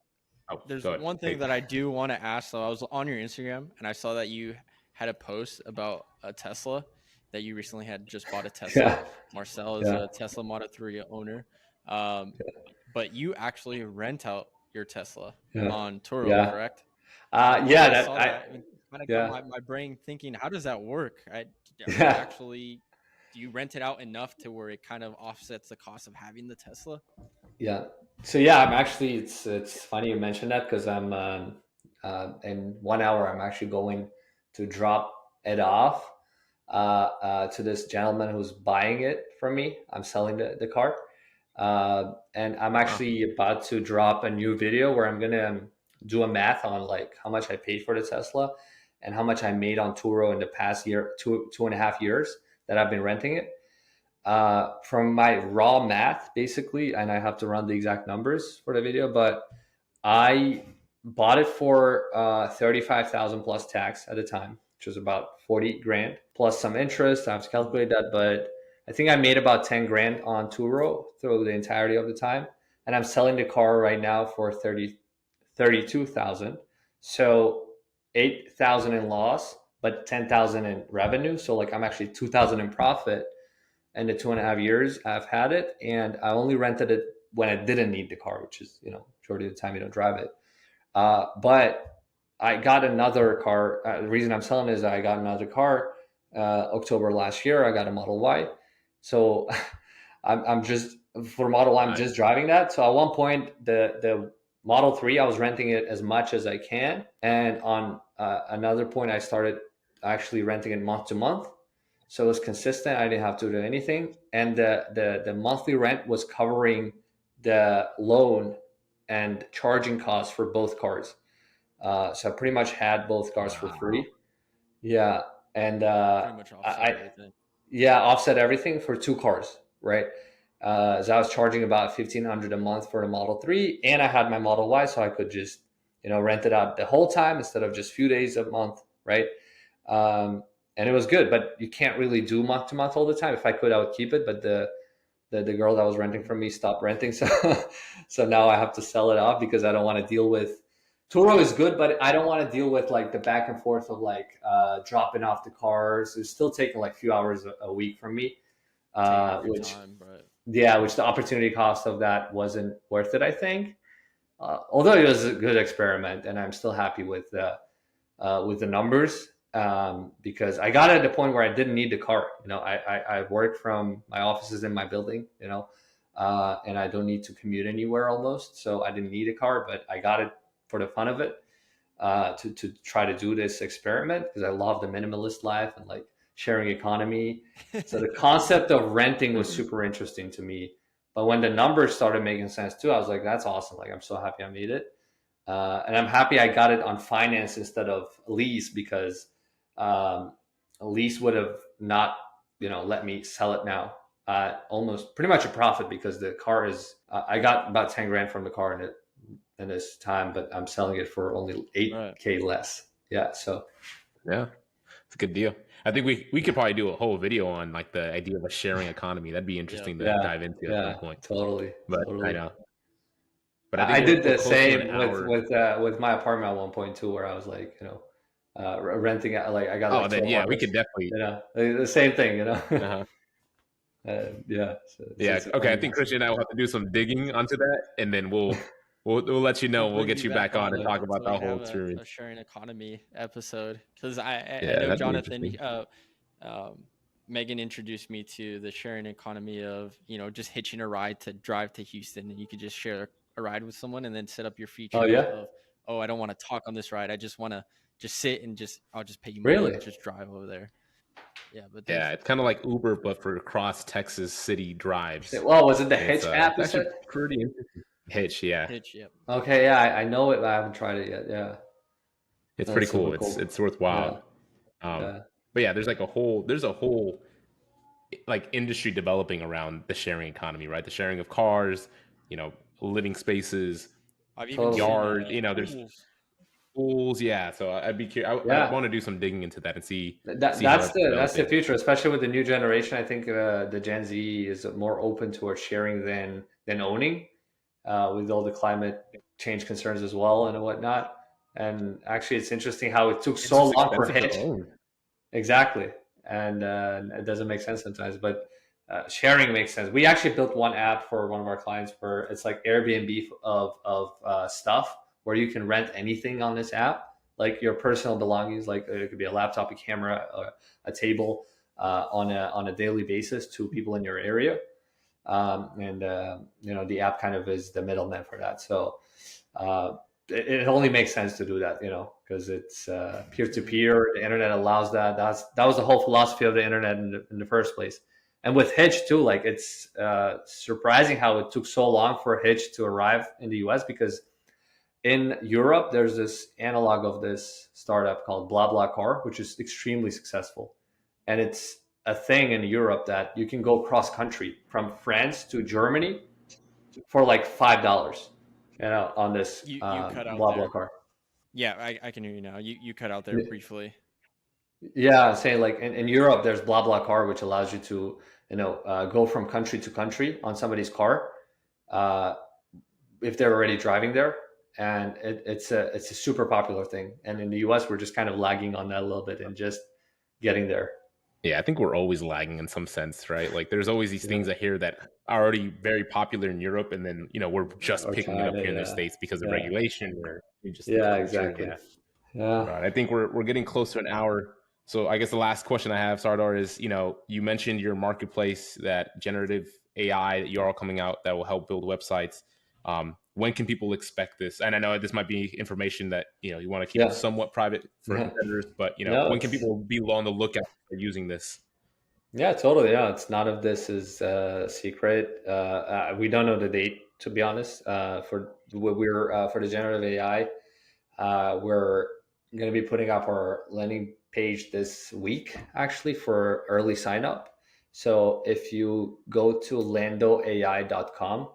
there's one thing that I do want to ask. So I was on your Instagram and I saw that you had a post about a Tesla that you recently had just bought a Tesla. Yeah. Marcel is a Tesla Model 3 owner, but you actually rent out your Tesla on Turo, correct? Got my brain thinking, how does that work? Do you rent it out enough to where it kind of offsets the cost of having the Tesla? Yeah. So yeah, I'm actually, it's funny you mentioned that because I'm in 1 hour, I'm actually going to drop it off to this gentleman who's buying it from me. I'm selling the car. And I'm actually about to drop a new video where I'm going to do a math on like how much I paid for the Tesla and how much I made on Turo in the past year, 2.5 years that I've been renting it. From my raw math, basically, and I have to run the exact numbers for the video, but I bought it for 35,000 plus tax at the time, which was about 40 grand plus some interest. I have to calculate that, but I think I made about 10 grand on Turo through the entirety of the time. And I'm selling the car right now for 32,000. So 8,000 in loss, but 10,000 in revenue. So like I'm actually 2,000 in profit in the 2.5 years I've had it. And I only rented it when I didn't need the car, which is, you know, majority of the time you don't drive it. But I got another car. The reason I'm selling is I got another car October last year. I got a Model Y. So I'm just, for Model Y, I'm just driving that. So at one point, the Model 3, I was renting it as much as I can. And on another point, I started actually renting it month to month. So it was consistent. I didn't have to do anything. And the monthly rent was covering the loan and charging costs for both cars. So I pretty much had both cars for free. Yeah. And pretty much offset everything. Yeah, offset everything for 2 cars, right? So I was charging about $1,500 a month for the Model 3, and I had my Model Y, so I could just, you know, rent it out the whole time instead of just a few days a month, right? And it was good, but you can't really do month to month all the time. If I could, I would keep it, but the girl that was renting from me stopped renting, so now I have to sell it off because I don't want to deal with. Turo is good, but I don't want to deal with like the back and forth of like dropping off the cars. It's still taking like a few hours a week from me, which the opportunity cost of that wasn't worth it, I think. Although it was a good experiment, and I'm still happy with the numbers because I got at the point where I didn't need the car. You know, I work from my offices in my building, you know, and I don't need to commute anywhere almost, so I didn't need a car, but I got it for the fun of it, to try to do this experiment because I love the minimalist life and like sharing economy. So the concept of renting was super interesting to me But when the numbers started making sense too, I was like, that's awesome. Like, I'm so happy I made it. And I'm happy I got it on finance instead of lease, because a lease would have not, let me sell it now almost pretty much a profit, because the car is, I got about 10 grand from the car in this time, but I'm selling it for only 8K less. Yeah. So yeah, it's a good deal. I think we could probably do a whole video on like the idea of a sharing economy. That'd be interesting to dive into at some point. Totally. But totally. I know. But I think I did the we're close to an same hour. with my apartment at one point too, where I was like, renting out. Like, I got like 12 yeah, we months, could definitely, the same thing, uh-huh. Yeah. So Okay. I think Christian and I will have to do some digging onto that, and then we'll let you know. We'll get you back on and talk about the whole experience. A sharing economy episode, because I know Jonathan. Megan introduced me to the sharing economy of, just hitching a ride to drive to Houston, and you could just share a ride with someone and then set up your feature of, I don't want to talk on this ride. I just want to just sit and I'll just pay you money and just drive over there. Yeah, but it's kind of like Uber, but for cross Texas city drives. Well, was it the Hitch app? That's actually pretty interesting. Hitch, yeah. Okay, yeah, I know it, but I haven't tried it yet. Yeah, it's pretty cool. It's worthwhile. But yeah, there's a whole like industry developing around the sharing economy, right? The sharing of cars, living spaces, yards. There's pools. Yeah, so I'd be curious. I want to do some digging into that and see. That's the future, especially with the new generation. I think the Gen Z is more open towards sharing than owning, with all the climate change concerns as well and whatnot. And actually, it's interesting how it took so long for Hitch. Exactly, and it doesn't make sense sometimes, but sharing makes sense. We actually built one app for one of our clients where it's like Airbnb of stuff, where you can rent anything on this app, like your personal belongings, like it could be a laptop, a camera, a table, on a daily basis to people in your area. The app kind of is the middleman for that. So it only makes sense to do that, because it's peer-to-peer. The internet allows that. That was the whole philosophy of the internet in the first place. And with Hitch too, like, it's surprising how it took so long for Hitch to arrive in the US, because in Europe, there's this analog of this startup called BlaBlaCar, which is extremely successful. And it's a thing in Europe that you can go cross country from France to Germany for like $5. On this you cut out BlaBlaCar. Yeah, I can hear you now. You cut out there briefly. Yeah, I'm saying, like, in Europe, there's BlaBlaCar, which allows you to, go from country to country on somebody's car, if they're already driving there, and it's a super popular thing. And in the US, we're just kind of lagging on that a little bit and just getting there. Yeah, I think we're always lagging in some sense, right? Like, there's always these things I hear that are already very popular in Europe, and then we're just picking it up here in the States because of regulation. Or exactly. Right. I think we're getting close to an hour. So I guess the last question I have, Sardor, is you mentioned your marketplace, that generative AI that you're all coming out that will help build websites. When can people expect this? And I know this might be information that you want to keep somewhat private for competitors, but when can people be on the lookout for using this? Yeah, totally. Yeah, it's none of this is secret. We don't know the date, to be honest. For the generative AI, we're going to be putting up our landing page this week, actually, for early sign up. So if you go to landoai.com,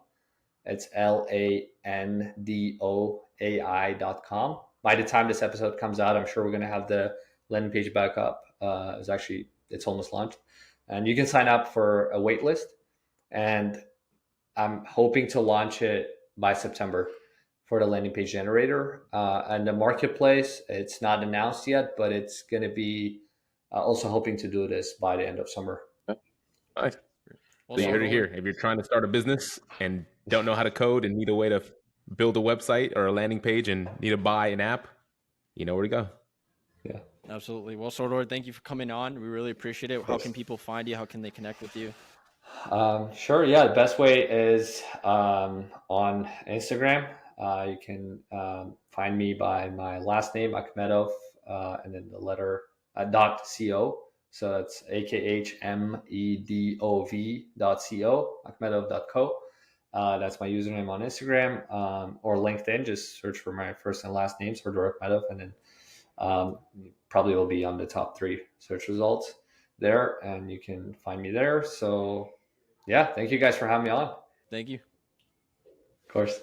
it's LANDOAI.com. By the time this episode comes out, I'm sure we're going to have the landing page back up. It's almost launched, and you can sign up for a wait list. And I'm hoping to launch it by September for the landing page generator. And the marketplace, it's not announced yet, but it's going to be also hoping to do this by the end of summer. Nice. So you heard it here. If you're trying to start a business and don't know how to code and need a way to build a website or a landing page and need to buy an app, you know where to go. Yeah, absolutely. Well, Sardor, thank you for coming on. We really appreciate it. How can people find you? How can they connect with you? Sure. Yeah, the best way is on Instagram. You can find me by my last name, Akhmedov, and then the letter .co. So it's AKHMEDOV.co, Akhmedov.co. That's my username on Instagram, or LinkedIn. Just search for my first and last name, Sardor Akhmedov, and then probably will be on the top 3 search results there, and you can find me there. So yeah, thank you guys for having me on. Thank you. Of course.